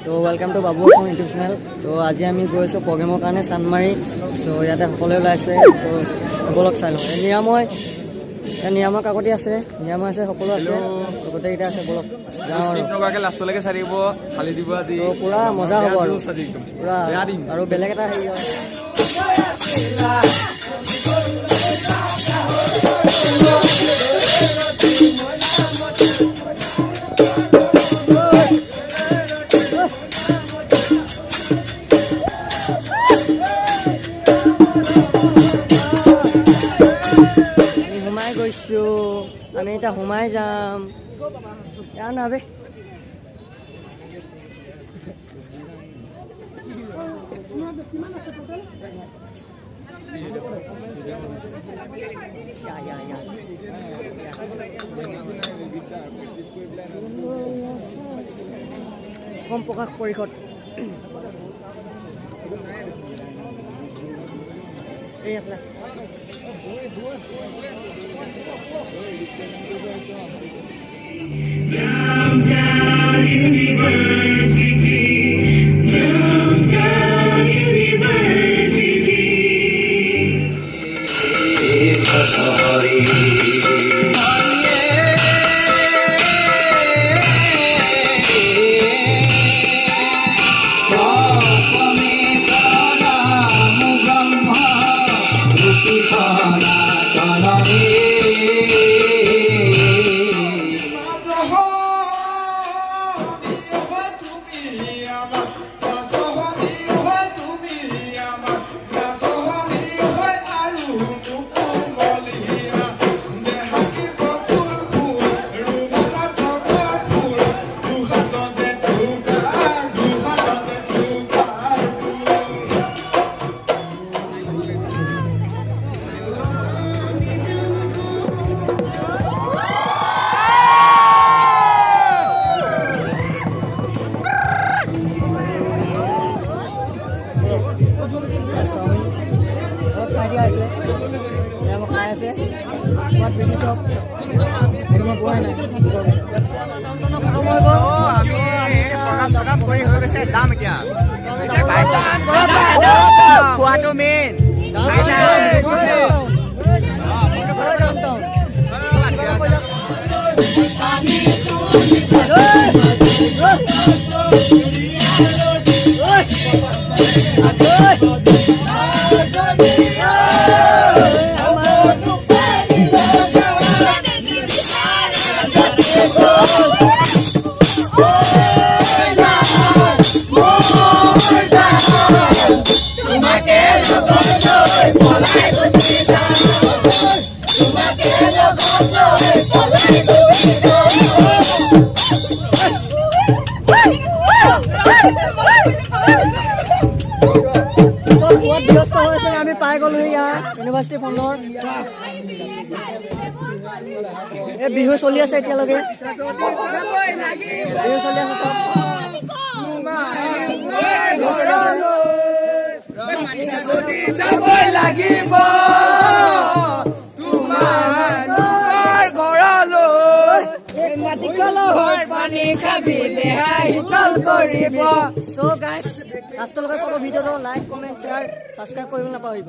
তো welcome to Babu YouTube channel. তো আজি আমি গৈছোঁ প্ৰগ্ৰেমৰ কাৰণে চান্দমাৰী। তো ইয়াতে সকলোৱে ওলাইছে, তো সকলোক চাই লওঁ। নিৰামৰ কাকতি আছে, নিৰামৰ আছে, সকলো আছে, গোটেইকেইটা আছে। বলক যাওঁ আৰু লাষ্টলৈকে চাই দিব, ফালি দিব আজি। তো পুৰা মজা হ'ব আৰু পুৰা আৰু বেলেগ এটা হেৰি হয়। আমি এতিয়া সোমাই যাম নাবে অসম প্ৰকাশ পৰিষদ এই আপোনাৰ Downtown University, Downtown University. খোৱাটো মেইন আমি পাই গলো ইয়াৰ ইউনিভাৰ্চিটি ফ্ৰণ্টৰ। এই বিহু চলি আছে এতিয়ালৈকে, বিহু চলি আছে চব লাগিব পানী খাবিলে শীতল কৰিব। চ' গাইজ লাষ্টলৈকে চাব ভিডিঅ'টো লাইক কমেণ্ট শ্বেয়াৰ ছাবস্ক্ৰাইব কৰিব নাপাহৰিব।